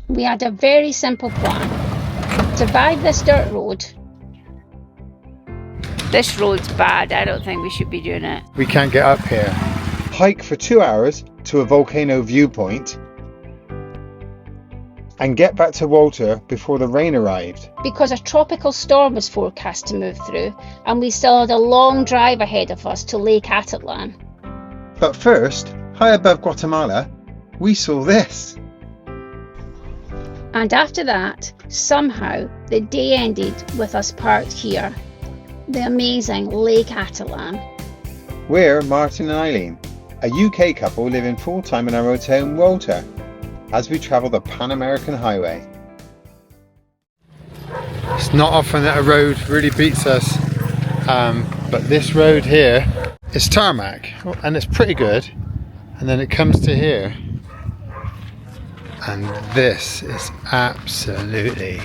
We had a very simple plan. Survive this dirt road. This road's bad. I don't think we should be doing it. We can't get up here. Hike for 2 hours to a volcano viewpoint and get back to Walter before the rain arrived. Because a tropical storm was forecast to move through, and we still had a long drive ahead of us to Lake Atitlán. But first, high above Guatemala, we saw this. And after that, somehow, the day ended with us parked here. The amazing Lake Atitlán. We're Martin and Eileen, a UK couple living full-time in our motorhome Walter, as we travel the Pan-American Highway. It's not often that a road really beats us, but this road here is tarmac, and it's pretty good. And then it comes to here, and this is absolutely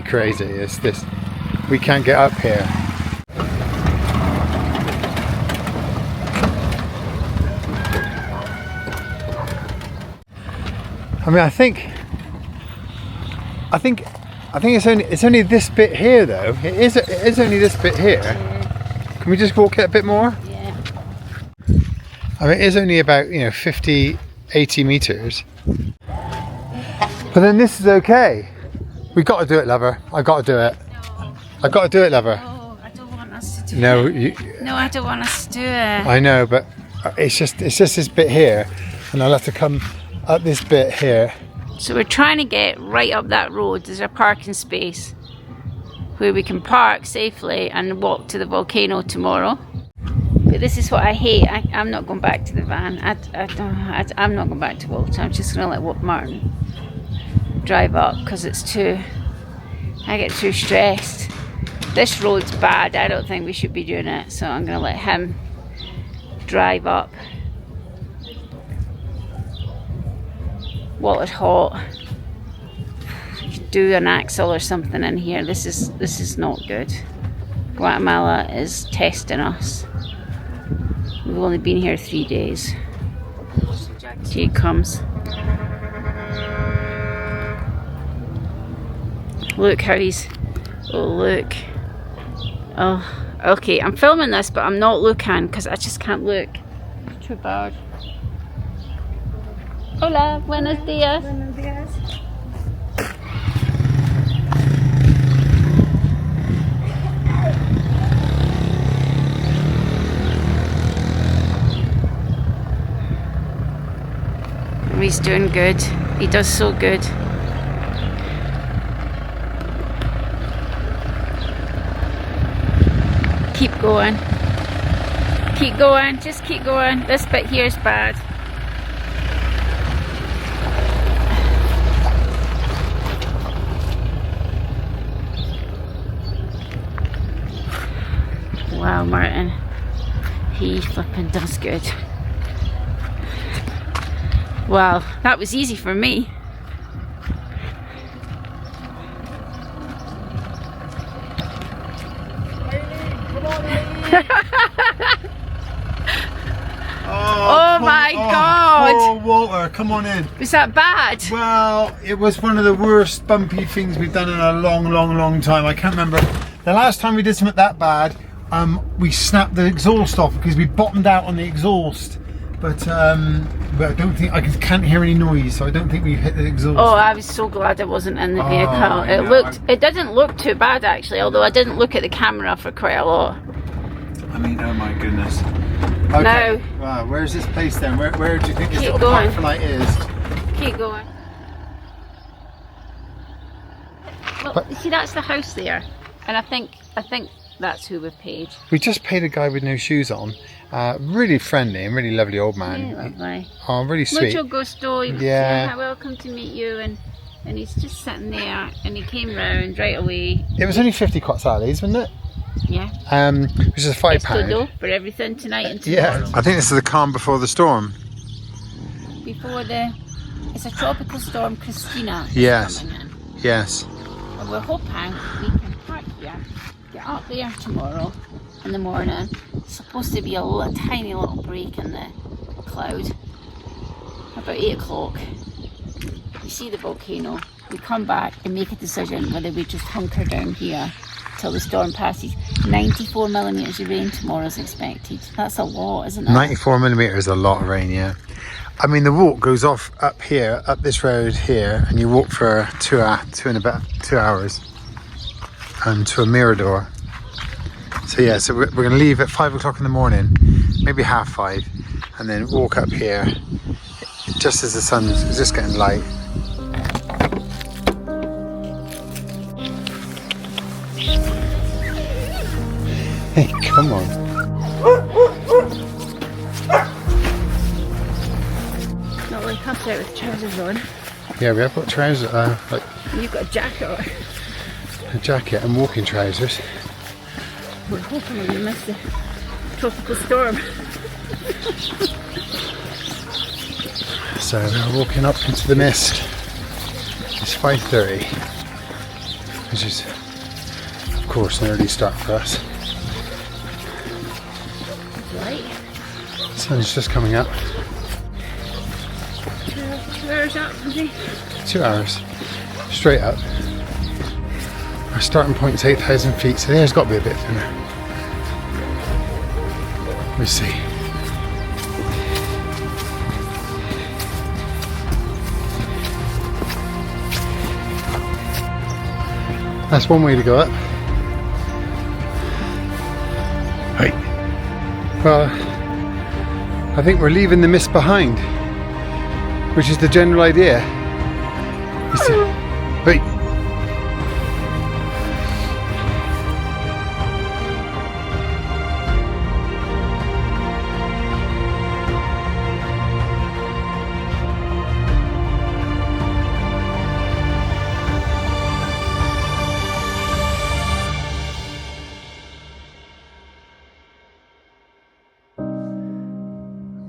crazy. It's this, we can't get up here. I mean, I think it's only this bit here though. It is only this bit here. Yeah. Can we just walk it a bit more? Yeah. I mean, it is only about 50, 80 meters. But then this is okay. We got to do it, lover. I got to do it. No. I got to do it, lover. No, I don't want us to do no, it. No, I don't want us to do it. I know, but it's just this bit here, and I'll have to come up this bit here. So we're trying to get right up that road. There's a parking space where we can park safely and walk to the volcano tomorrow. But this is what I hate. I'm not going back to the van. I'm not going back to Walter. I'm just going to let Martin drive up because I get too stressed. This road's bad. I don't think we should be doing it. So I'm going to let him drive up. Water's hot. You could do an axle or something in here. This is not good. Guatemala is testing us. We've only been here 3 days. Here it comes. Look how he's. Oh look. Oh, okay. I'm filming this, but I'm not looking because I just can't look. Too bad. Hola, buenos días. Buenos días. He's doing good. He does so good. Keep going. Keep going. Just keep going. This bit here is bad. Wow, Martin, he flipping does good. Wow, that was easy for me. Oh my God! Oh, Walter, come on in. Was that bad? Well, it was one of the worst bumpy things we've done in a long time. I can't remember. The last time we did something that bad, we snapped the exhaust off because we bottomed out on the exhaust. But I don't think, I can't hear any noise, so I don't think we hit the exhaust. Oh, I was so glad I wasn't in the vehicle. It didn't look too bad actually, although I didn't look at the camera for quite a lot. I mean, oh my goodness. Okay. Now, wow, where's this place then? Where do you think this keep little going. park light is? Keep going. Well, you see, that's the house there, and I think that's who we've paid. We just paid a guy with no shoes on. Really friendly and really lovely old man. Yeah, lovely. Oh, really sweet. Mucho gusto. Yeah. Welcome to meet you, and he's just sitting there, and he came round right away. It was only 50 quetzales, wasn't it? Yeah. Which is £5. Todo for everything tonight and tomorrow. Yeah. I think this is the calm before the storm. It's a tropical storm, Christina. Yes. Coming in. Yes. And we're hoping we can park here, get up there tomorrow in the morning. It's supposed to be a tiny little break in the cloud. about 8 o'clock. We see the volcano. We come back and make a decision whether we just hunker down here till the storm passes. 94 millimetres of rain tomorrow is expected. That's a lot, isn't it? 94 millimetres is a lot of rain, yeah. I mean, the walk goes off up here, up this road here, and you walk for 2 hours to a mirador. So yeah, so we're going to leave at 5 o'clock in the morning, maybe 5:30, and then walk up here just as the sun's just getting light. Hey, come on. Not really comfy out with trousers on. Yeah, we have got trousers, like You've got a jacket on. a jacket and walking trousers. We're hoping we miss the tropical storm. So we're walking up into the mist. It's 5:30, which is, of course, an early start for us. Right. The sun's just coming up. 2 hours up, maybe. 2 hours, straight up. Our starting point is 8,000 feet, so the air's got to be a bit thinner. We'll see. That's one way to go up. Right. Well, I think we're leaving the mist behind, which is the general idea. Right.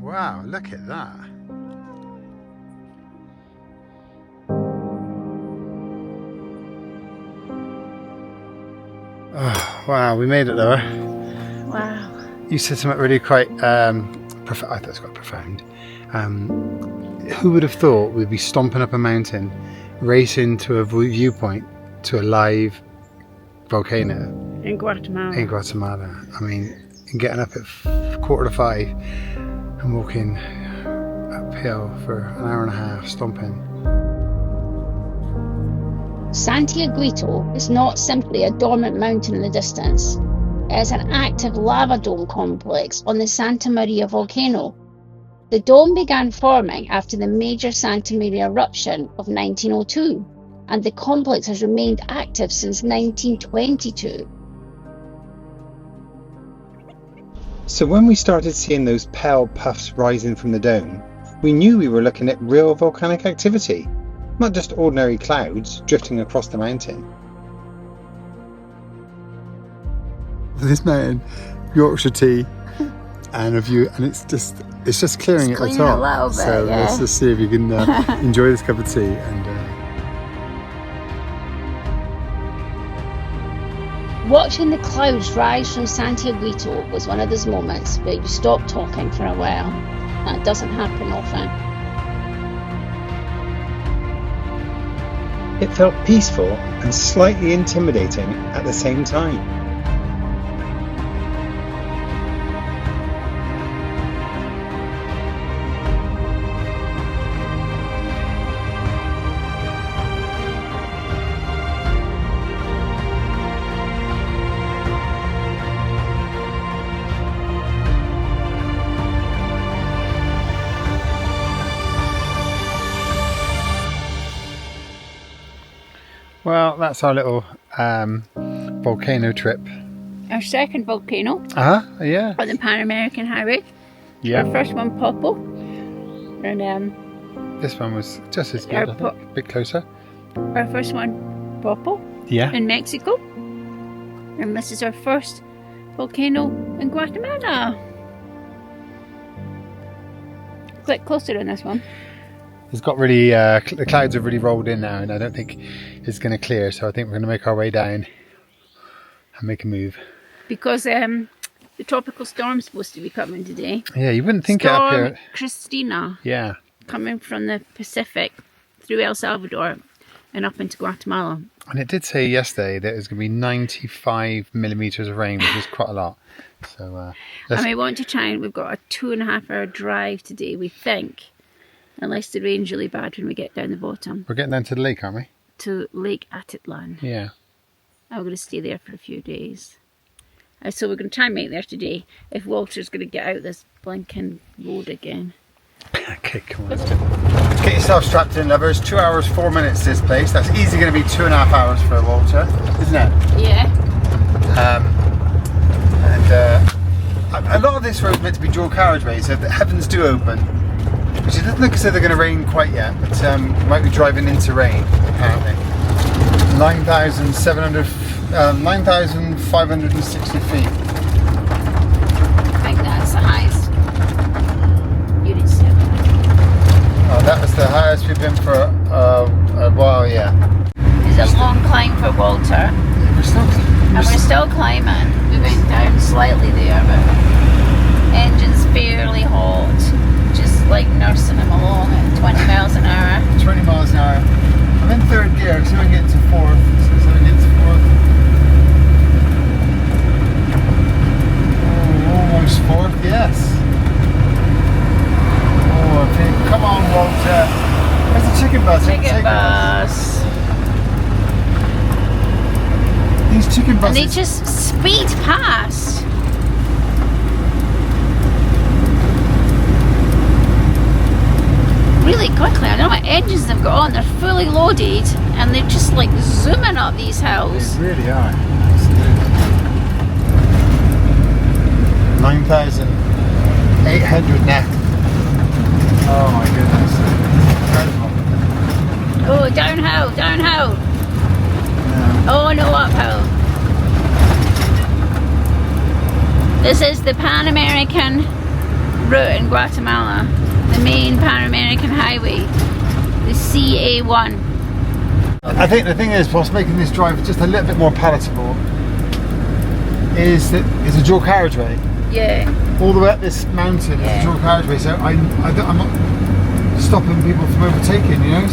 Wow, look at that. Oh, wow, we made it though. Wow. You said something really quite, I thought it was quite profound. Who would have thought we'd be stomping up a mountain, racing to a viewpoint to a live volcano? In Guatemala. In Guatemala. I mean, and getting up at 4:45 and walking uphill for an hour and a half, stomping. Santiaguito is not simply a dormant mountain in the distance. It is an active lava dome complex on the Santa María volcano. The dome began forming after the major Santa María eruption of 1902, and the complex has remained active since 1922. So when we started seeing those pale puffs rising from the dome, we knew we were looking at real volcanic activity, not just ordinary clouds drifting across the mountain. This mountain, Yorkshire tea, and a view, and it's just clearing at the top. A little bit, so yeah. let's just see if you can enjoy this cup of tea. And Watching the clouds rise from Santiaguito was one of those moments where you stop talking for a while. That doesn't happen often. It felt peaceful and slightly intimidating at the same time. well, that's our little volcano trip. Our second volcano Yeah. on the Pan American Highway. Yeah. Our first one, Popo. And This one was just as Our good, I think. A bit closer. our first one, Popo, Yeah. in Mexico. And this is our first volcano in Guatemala. Click closer on this one. It's got really, the clouds have really rolled in now, and I don't think it's going to clear, so I think we're going to make our way down and make a move. Because the tropical storm's supposed to be coming today. Yeah, you wouldn't think it up Storm here. Christina. Yeah, coming from the Pacific through El Salvador and up into Guatemala. And it did say yesterday that it was going to be 95 millimetres of rain, which is quite a lot. So, and we want to try, and we've got a 2.5 hour drive today, we think. Unless the rain's really bad when we get down the bottom. We're getting down to the lake, aren't we? To Lake Atitlán. Yeah. And we're going to stay there for a few days. So we're going to try and make it there today, if Walter's going to get out this blinking road again. Okay, come on, let's do it. Get yourself strapped in, lovers. 2 hours, 4 minutes this place. That's easily going to be 2.5 hours for Walter, isn't it? Yeah. A lot of this road is meant to be dual carriageway, so the heavens do open. Which it doesn't look as though they're going to rain quite yet, but we might be driving into rain, apparently. 9,560 feet. I think that's the highest. You didn't say that. Oh, that was the highest we've been for a while, yeah. It's a long climb for Walter. We're still climbing. We went down slightly there, but engine's fairly hot. Just like nursing him along at 20 miles an hour. 20 miles an hour. I'm in third gear, so we get to fourth. So we get to fourth. Oh, almost fourth, yes. Oh, I think, come on, Walter. Where's the chicken bus? Chicken bus. These chicken buses. And they just speed past. Really quickly. I don't know what engines they've got on. They're fully loaded and they're just like zooming up these hills. They really are. 9,800 net. Oh my goodness. Incredible. Oh, downhill, downhill. Oh no, uphill. This is the Pan American route in Guatemala. The main Pan American highway, the CA1. I think the thing is, what's making this drive just a little bit more palatable is that it's a dual carriageway. Yeah. All the way up this mountain is a dual carriageway, so I'm not stopping people from overtaking, you know.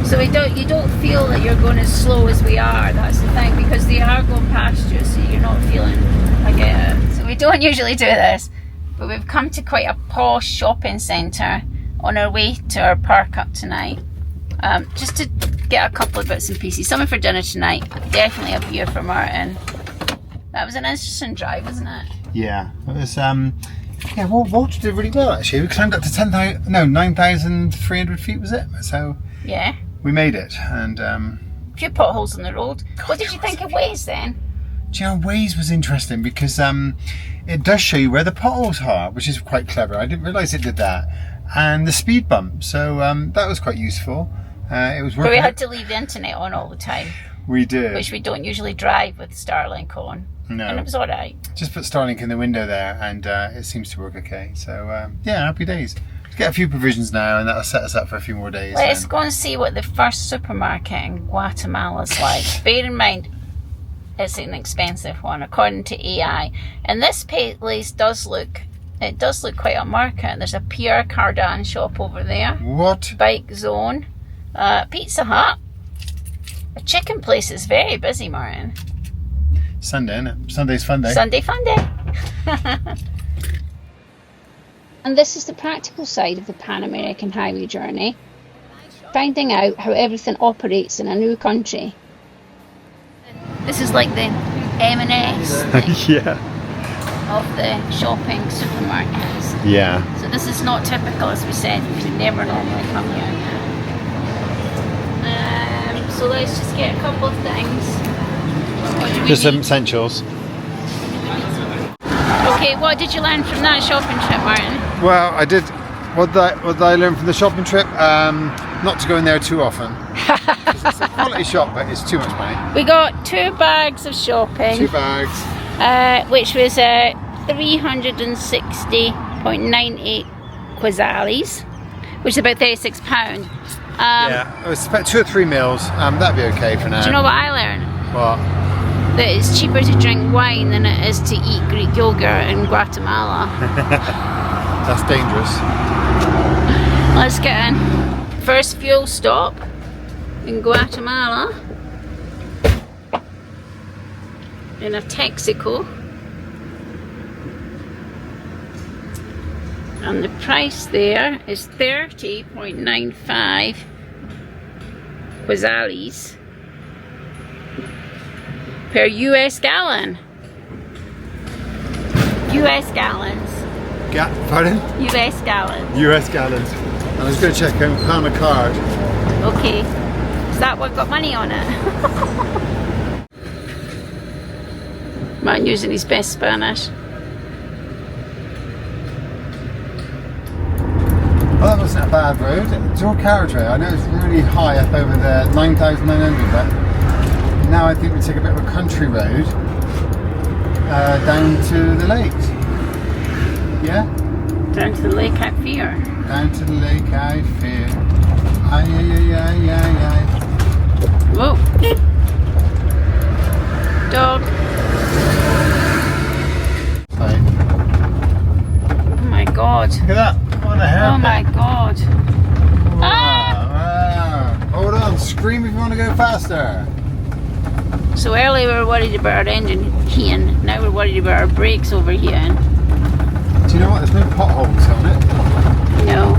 So you don't feel that you're going as slow as we are. That's the thing, because they are going past you, so you're not feeling. I get it. So we don't usually do this. But we've come to quite a posh shopping centre on our way to our park up tonight. Just to get a couple of bits and pieces. Something for dinner tonight. Definitely a beer for Martin. That was an interesting drive, wasn't it? Yeah, it was. Yeah, Walter did really well actually. We climbed up to 9,300 feet, was it? So yeah, we made it, and a few potholes on the road. What did you think of Waze then? Do you know, Waze was interesting because it does show you where the potholes are, which is quite clever. I didn't realise it did that. And the speed bump, so that was quite useful. It was working. But we had to leave the internet on all the time. We did. Which we don't usually drive with Starlink on. No. And it was alright. Just put Starlink in the window there and it seems to work okay. So yeah, happy days. Let's get a few provisions now and that'll set us up for a few more days. Let's go and see what the first supermarket in Guatemala's like. Bear in mind, it's an expensive one according to AI. And this place does look quite upmarket. There's a Pierre Cardin shop over there. What? Bike Zone. Pizza Hut. A chicken place is very busy, Martin. Sunday, isn't it? Sunday's fun day. Sunday fun day. And this is the practical side of the Pan American highway journey. Finding out how everything operates in a new country. This is like the M&S Yeah. of the shopping supermarkets. Yeah. So this is not typical, as we said, because we never normally come here. So let's just get a couple of things. What do we Just some need? essentials. Okay, what did you learn from that shopping trip, Martin? Well, I did. What did I learn from the shopping trip? Not to go in there too often. It's a quality shop, but it's too much money. We got 2 bags of shopping. 2 bags. Which was 360.98 quasales, which is about £36. Yeah, it was about 2 or 3 meals. That'd be okay for now. Do you know what I learned? What? That it's cheaper to drink wine than it is to eat Greek yogurt in Guatemala. That's dangerous. Let's get in. First fuel stop in Guatemala. In a Texaco. And the price there is 30.95 quetzales per US gallon. US gallons. Pardon? US gallons. US gallons. I was going to check out pound a card. Okay. Is that what got money on it? Man using his best Spanish. Well, that wasn't a bad road. Dual carriageway. I know it's really high up over there, 9,900, but now I think we take a bit of a country road down to the lakes. Yeah? Down to the Lake Atitlán. Down to the Lake Atitlán. Aye, aye, aye, aye, aye. Whoa. Dog. Right. Oh my god. Look at that. What the hell? Oh my god. Wow, Ah! wow. Hold on, scream if you want to go faster. So earlier we were worried about our engine heating, now we're worried about our brakes overheating. Do you know what? There's no potholes on it. No.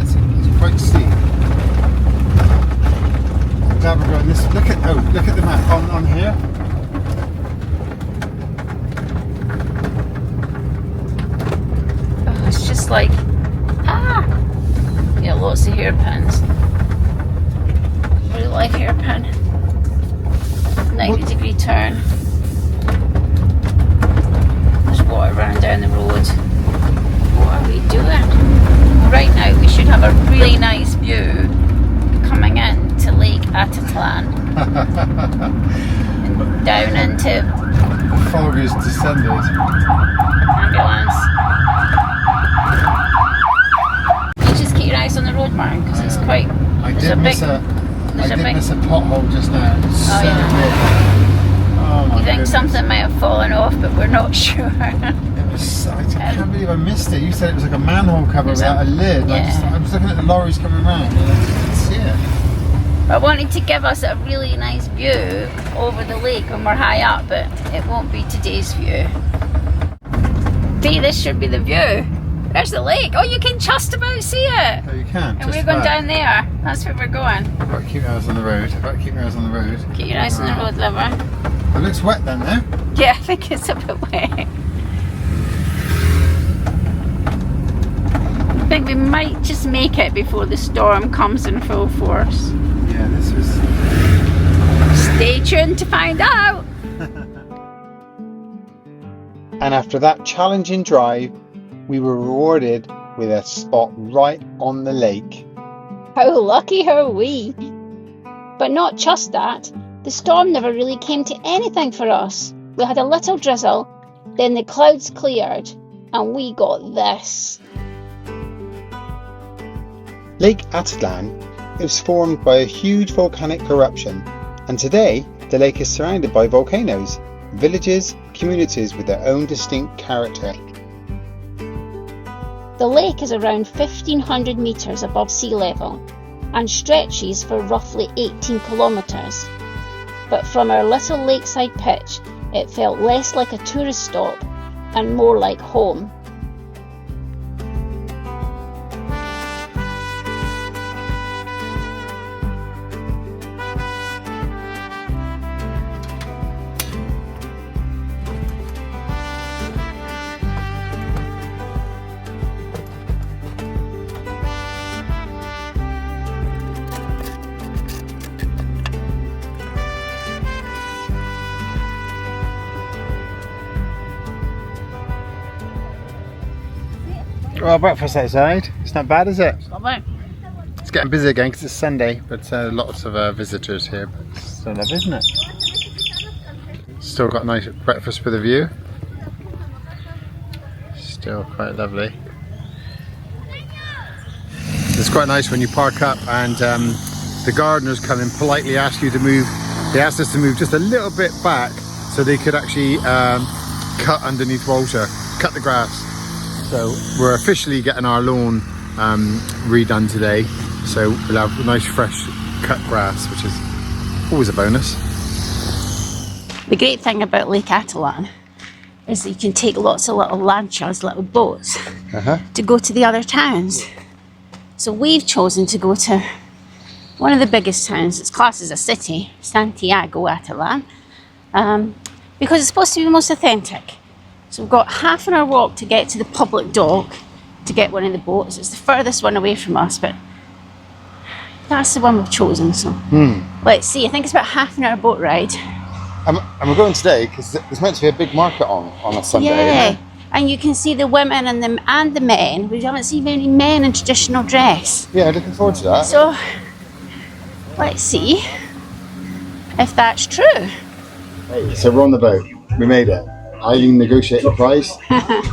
It's quite steep. I'm glad we're going this. Look at the map on here. Oh, it's just like yeah, lots of hairpins. Really like hairpin. 90-degree turn. There's water running down the road. What are we doing? Right now we should have a really nice view coming in to Lake Atitlán and down into Fog has descended. ambulance. You just keep your eyes on the road, Martin, because it's quite. I did miss a pothole just now. It was so yeah. big. Oh my You think goodness. something might have fallen off, but we're not sure. It was, I can't believe I missed it. You said it was like a manhole cover without a lid. Yeah. I was looking at the lorries coming around and I didn't see it. I wanted to give us a really nice view over the lake when we're high up, but it won't be today's view. See, this should be the view. There's the lake. Oh, you can just about see it. Oh, you can. And we're going down there. That's where we're going. I've got to keep my eyes on the road. Keep your eyes on the road, lover. It looks wet then, though. Yeah, I think it's a bit wet. I think we might just make it before the storm comes in full force. Yeah, this was. Stay tuned to find out. And after that challenging drive, we were rewarded with a spot right on the lake. How lucky are we? But not just that, the storm never really came to anything for us. We had a little drizzle, then the clouds cleared, and we got this. Lake Atitlán is formed by a huge volcanic eruption, and today the lake is surrounded by volcanoes, villages, communities with their own distinct character. The lake is around 1,500 metres above sea level and stretches for roughly 18 kilometres. But from our little lakeside pitch, it felt less like a tourist stop and more like home. Well, breakfast outside. It's not bad, is it? Not bad. It's getting busy again because it's Sunday, but lots of visitors here. But it's still lovely, isn't it? Still got a nice breakfast with a view. Still quite lovely. It's quite nice when you park up and the gardeners come and politely ask you to move. They asked us to move just a little bit back so they could actually cut underneath Walter, cut the grass. So we're officially getting our lawn redone today, so we'll have nice fresh cut grass, which is always a bonus. The great thing about Lake Atitlán is that you can take lots of little lanchas, little boats, to go to the other towns. So we've chosen to go to one of the biggest towns. It's classed as a city, Santiago Atitlán, because it's supposed to be the most authentic. So we've got half an hour walk to get to the public dock to get one of the boats. It's the furthest one away from us, but that's the one we've chosen. So let's see. I think it's about half an hour boat ride. And we're going today because there's meant to be a big market on a Sunday. Yeah, and you can see the women and the men. We haven't seen many men in traditional dress. Yeah, looking forward to that. So let's see if that's true. Hey, so we're on the boat. We made it. Eileen negotiated the price.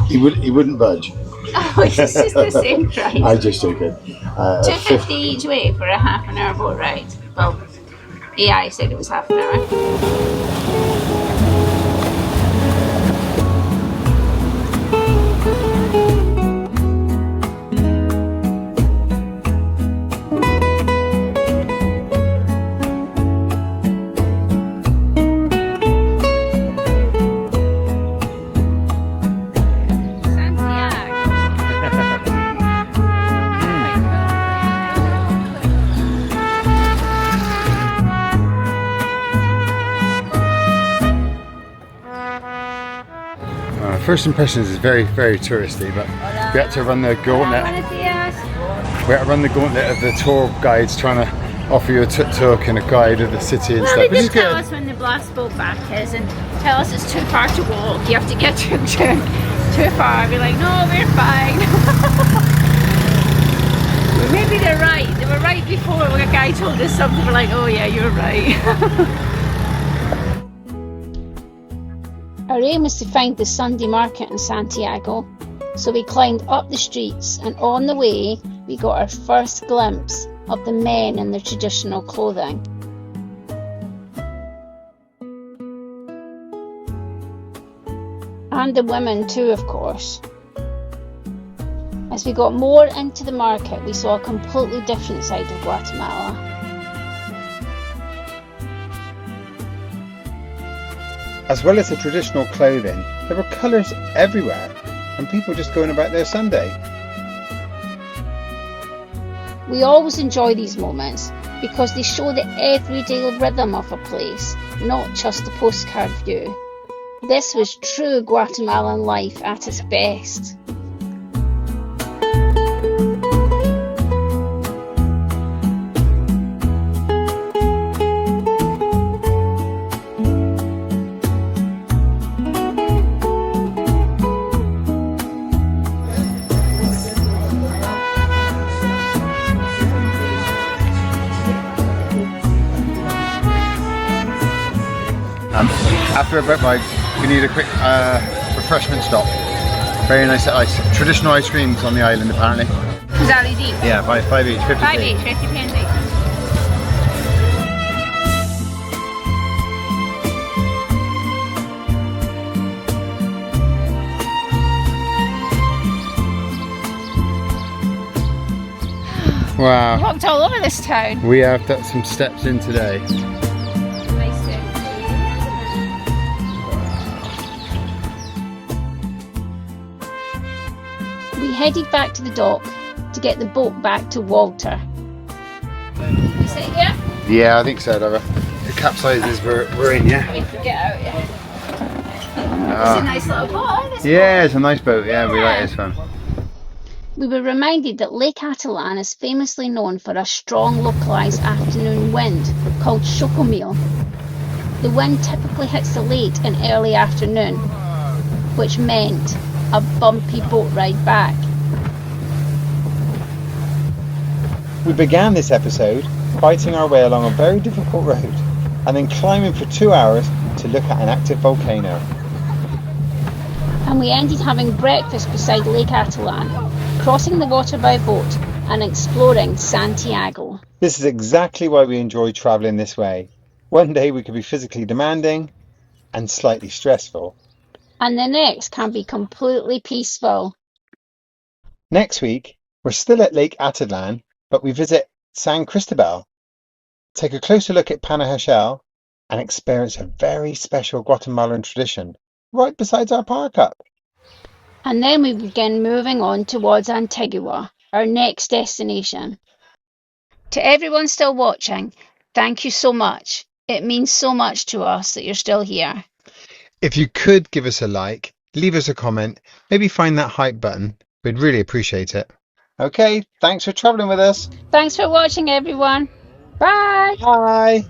He wouldn't budge. Oh, it's just the same price. I just took it. $2.50 each way for a half an hour boat ride. Well, AI said it was half an hour. First impressions is very, very touristy, but we had to run the gauntlet. We had to run the gauntlet of the tour guides trying to offer you a tuk-tuk and a guide of the city and stuff, They which is just tell good. us when the blast boat back is and tell us it's too far to walk. You have to get too far. We're like, no, we're fine. Maybe they're right. They were right before when a guy told us something. We're like, oh yeah, you're right. Our aim was to find the Sunday market in Santiago, so we climbed up the streets, and on the way we got our first glimpse of the men in their traditional clothing. And the women too, of course. As we got more into the market, we saw a completely different side of Guatemala. As well as the traditional clothing, there were colours everywhere and people just going about their Sunday. We always enjoy these moments because they show the everyday rhythm of a place, not just the postcard view. This was true Guatemalan life at its best. After a boat ride, we need a quick refreshment stop. Very nice traditional ice creams on the island apparently. Is that easy? Yeah, five each, 50p. 5 each, 50 pence each. Wow. Walked all over this town. We have got some steps in today. Nice thing. We headed back to the dock to get the boat back to Walter. You sit here? Yeah, I think so, Laura. The capsizes we're in, yeah? We can get out, yeah. It's a nice little boat, isn't it? Yeah, it's a nice boat, yeah, we like this one. We were reminded that Lake Atitlán is famously known for a strong localised afternoon wind called chocomil. The wind typically hits the late and early afternoon, which meant a bumpy boat ride back. We began this episode fighting our way along a very difficult road and then climbing for 2 hours to look at an active volcano. And we ended having breakfast beside Lake Atitlán, crossing the water by boat and exploring Santiago. This is exactly why we enjoy travelling this way. One day we could be physically demanding and slightly stressful. And the next can be completely peaceful. Next week, We're still at Lake Atitlán, but we visit San Cristobal, take a closer look at Panajachel, and experience a very special Guatemalan tradition right beside our park up. And then we begin moving on towards Antigua, our next destination. To everyone still watching, thank you so much. It means so much to us that you're still here. If you could give us a like, leave us a comment, maybe find that hype button, we'd really appreciate it. Okay, thanks for travelling with us. Thanks for watching, everyone. Bye. Bye.